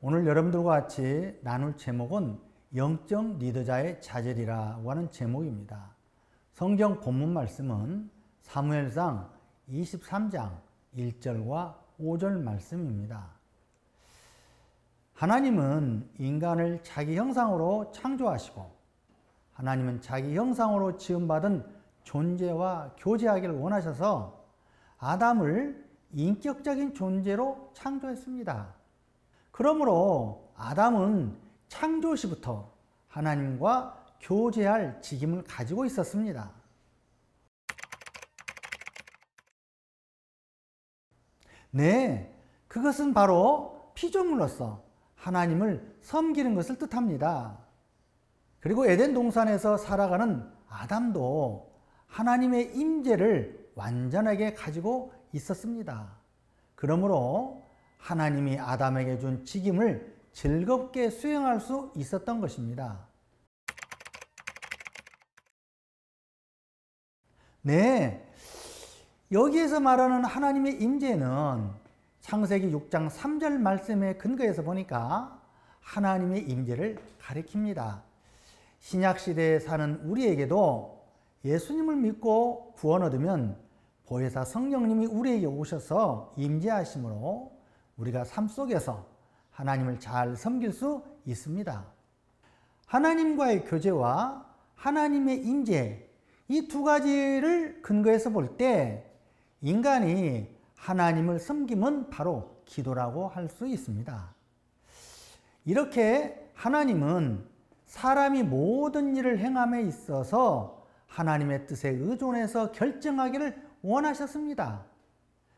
오늘 여러분들과 같이 나눌 제목은 영적 리더자의 자질이라고 하는 제목입니다. 성경 본문 말씀은 사무엘상 23장 1절과 5절 말씀입니다. 하나님은 인간을 자기 형상으로 창조하시고 하나님은 자기 형상으로 지음받은 존재와 교제하기를 원하셔서 아담을 인격적인 존재로 창조했습니다. 그러므로 아담은 창조 시부터 하나님과 교제할 직임을 가지고 있었습니다. 네, 그것은 바로 피조물로서 하나님을 섬기는 것을 뜻합니다. 그리고 에덴 동산에서 살아가는 아담도 하나님의 임재를 완전하게 가지고 있었습니다. 그러므로 하나님이 아담에게 준 직임을 즐겁게 수행할 수 있었던 것입니다. 네, 여기에서 말하는 하나님의 임재는 창세기 6장 3절 말씀에 근거해서 보니까 하나님의 임재를 가리킵니다. 신약시대에 사는 우리에게도 예수님을 믿고 구원 얻으면 보혜사 성령님이 우리에게 오셔서 임재하심으로 우리가 삶 속에서 하나님을 잘 섬길 수 있습니다. 하나님과의 교제와 하나님의 임재, 이 두 가지를 근거해서 볼 때 인간이 하나님을 섬기면 바로 기도라고 할 수 있습니다. 이렇게 하나님은 사람이 모든 일을 행함에 있어서 하나님의 뜻에 의존해서 결정하기를 원하셨습니다.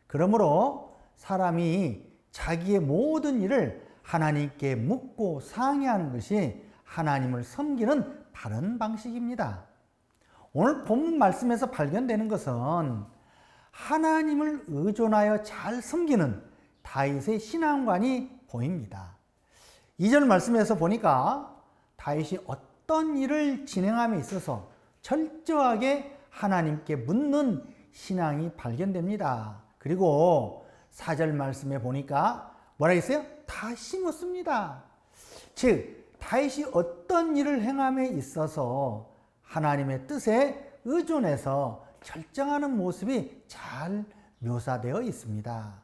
그러므로 사람이 자기의 모든 일을 하나님께 묻고 상의하는 것이 하나님을 섬기는 다른 방식입니다. 오늘 본문 말씀에서 발견되는 것은 하나님을 의존하여 잘 섬기는 다윗의 신앙관이 보입니다. 2절 말씀에서 보니까 다윗이 어떤 일을 진행함에 있어서 철저하게 하나님께 묻는 신앙이 발견됩니다. 그리고 4절 말씀에 보니까 뭐라 했어요? 다시 묻습니다. 즉 다윗이 어떤 일을 행함에 있어서 하나님의 뜻에 의존해서 결정하는 모습이 잘 묘사되어 있습니다.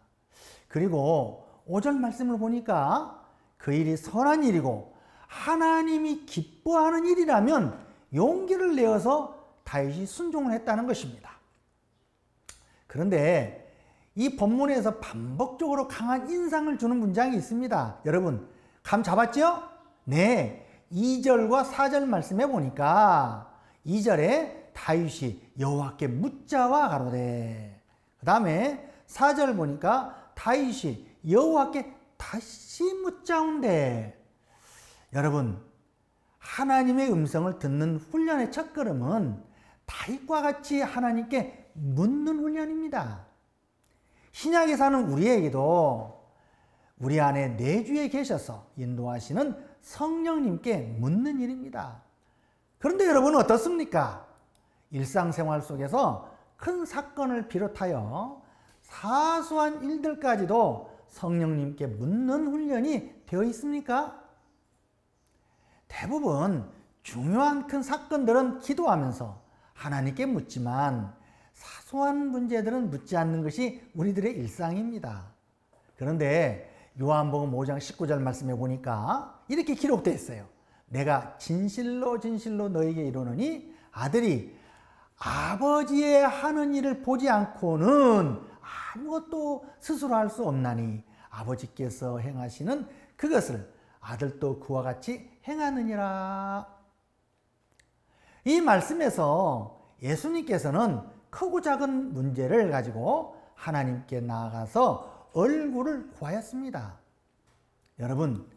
그리고 5절 말씀을 보니까 그 일이 선한 일이고 하나님이 기뻐하는 일이라면 용기를 내어서 다윗이 순종을 했다는 것입니다. 그런데 이 본문에서 반복적으로 강한 인상을 주는 문장이 있습니다. 여러분 감 잡았죠? 네, 2절과 4절 말씀에 보니까 2절에 다윗이 여호와께 묻자와 가로되, 그 다음에 4절 보니까 다윗이 여호와께 다시 묻자온대. 여러분 하나님의 음성을 듣는 훈련의 첫걸음은 다윗과 같이 하나님께 묻는 훈련입니다. 신약에 사는 우리에게도 우리 안에 내주에 계셔서 인도하시는 성령님께 묻는 일입니다. 그런데 여러분은 어떻습니까? 일상생활 속에서 큰 사건을 비롯하여 사소한 일들까지도 성령님께 묻는 훈련이 되어 있습니까? 대부분 중요한 큰 사건들은 기도하면서 하나님께 묻지만 사소한 문제들은 묻지 않는 것이 우리들의 일상입니다. 그런데 요한복음 5장 19절 말씀에 보니까 이렇게 기록되어 있어요. 내가 진실로 진실로 너에게 이르노니 아들이 아버지의 하는 일을 보지 않고는 아무것도 스스로 할 수 없나니 아버지께서 행하시는 그것을 아들도 그와 같이 행하느니라. 이 말씀에서 예수님께서는 크고 작은 문제를 가지고 하나님께 나아가서 얼굴을 구하였습니다. 여러분,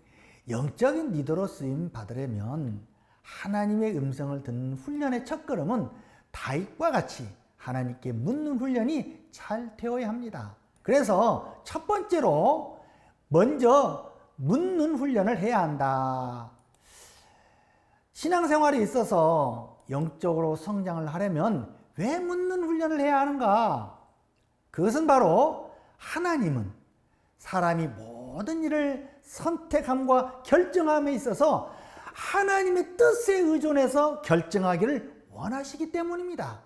영적인 리더로 쓰임 받으려면 하나님의 음성을 듣는 훈련의 첫걸음은 다윗과 같이 하나님께 묻는 훈련이 잘 되어야 합니다. 그래서 첫 번째로 먼저 묻는 훈련을 해야 한다. 신앙생활에 있어서 영적으로 성장을 하려면 왜 묻는 훈련을 해야 하는가? 그것은 바로 하나님은 사람이 모든 일을 선택함과 결정함에 있어서 하나님의 뜻에 의존해서 결정하기를 원하시기 때문입니다.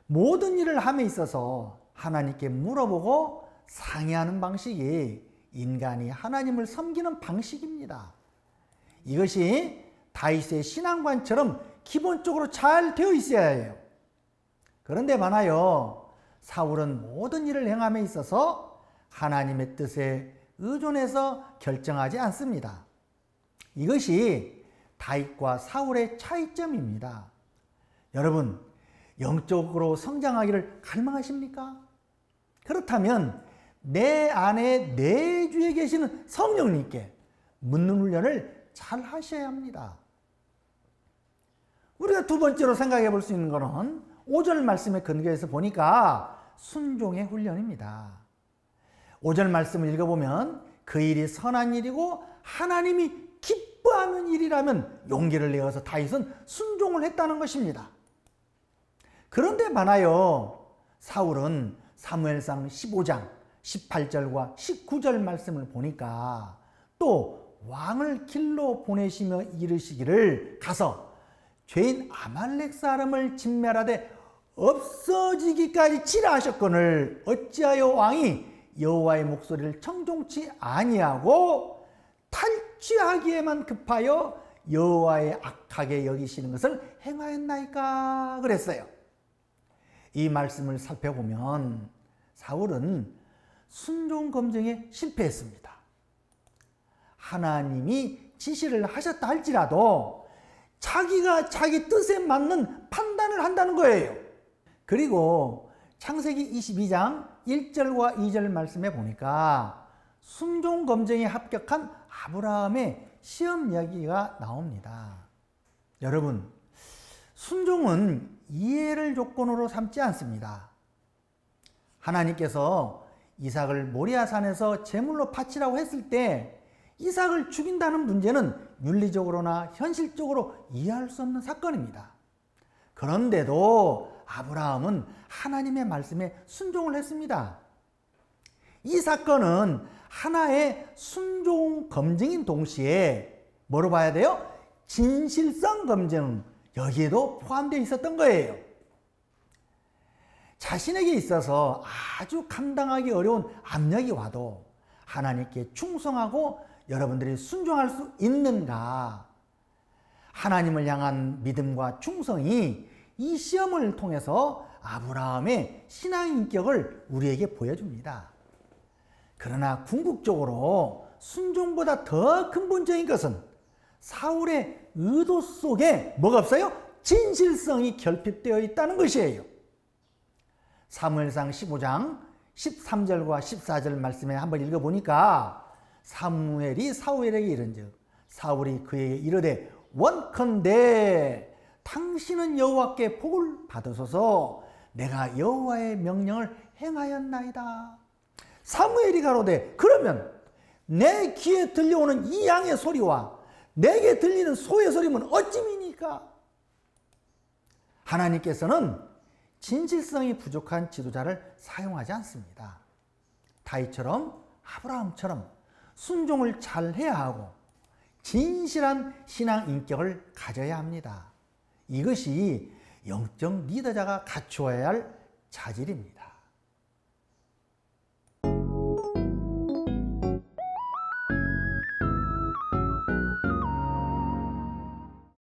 모든 일을 함에 있어서 하나님께 물어보고 상의하는 방식이 인간이 하나님을 섬기는 방식입니다. 이것이 다윗의 신앙관처럼 기본적으로 잘 되어 있어야 해요. 그런데 많아요. 사울은 모든 일을 행함에 있어서 하나님의 뜻에 의존해서 결정하지 않습니다. 이것이 다윗과 사울의 차이점입니다. 여러분, 영적으로 성장하기를 갈망하십니까? 그렇다면 내 안에 내주에 계시는 성령님께 묻는 훈련을 잘 하셔야 합니다. 우리가 두 번째로 생각해 볼 수 있는 것은 5절 말씀에 근거해서 보니까 순종의 훈련입니다. 5절 말씀을 읽어보면 그 일이 선한 일이고 하나님이 기뻐하는 일이라면 용기를 내어서 다윗은 순종을 했다는 것입니다. 그런데 많아요. 사울은 사무엘상 15장 18절과 19절 말씀을 보니까 또 왕을 길로 보내시며 이르시기를 가서 죄인 아말렉 사람을 진멸하되 없어지기까지 치라 하셨거늘 어찌하여 왕이 여호와의 목소리를 청종치 아니하고 탈취하기에만 급하여 여호와의 악하게 여기시는 것을 행하였나이까 그랬어요. 이 말씀을 살펴보면 사울은 순종 검증에 실패했습니다. 하나님이 지시를 하셨다 할지라도 자기가 자기 뜻에 맞는 판단을 한다는 거예요. 그리고 창세기 22장 1절과 2절 말씀에 보니까 순종 검증에 합격한 아브라함의 시험 이야기가 나옵니다. 여러분, 순종은 이해를 조건으로 삼지 않습니다. 하나님께서 이삭을 모리아산에서 제물로 바치라고 했을 때 이삭을 죽인다는 문제는 윤리적으로나 현실적으로 이해할 수 없는 사건입니다. 그런데도 아브라함은 하나님의 말씀에 순종을 했습니다. 이 사건은 하나의 순종 검증인 동시에 뭐로 봐야 돼요? 진실성 검증, 여기에도 포함되어 있었던 거예요. 자신에게 있어서 아주 감당하기 어려운 압력이 와도 하나님께 충성하고 여러분들이 순종할 수 있는가? 하나님을 향한 믿음과 충성이 이 시험을 통해서 아브라함의 신앙 인격을 우리에게 보여줍니다. 그러나 궁극적으로 순종보다 더 근본적인 것은 사울의 의도 속에 뭐가 없어요? 진실성이 결핍되어 있다는 것이에요. 사무엘상 15장 13절과 14절 말씀에 한번 읽어보니까 사무엘이 사울에게 이른즉 사울이 그에게 이르되 원컨대 당신은 여호와께 복을 받으소서 내가 여호와의 명령을 행하였나이다. 사무엘이 가로되 그러면 내 귀에 들려오는 이 양의 소리와 내게 들리는 소의 소리면 어찌미니까? 하나님께서는 진실성이 부족한 지도자를 사용하지 않습니다. 다윗처럼 아브라함처럼 순종을 잘 해야 하고 진실한 신앙 인격을 가져야 합니다. 이것이 영적 리더자가 갖추어야 할 자질입니다.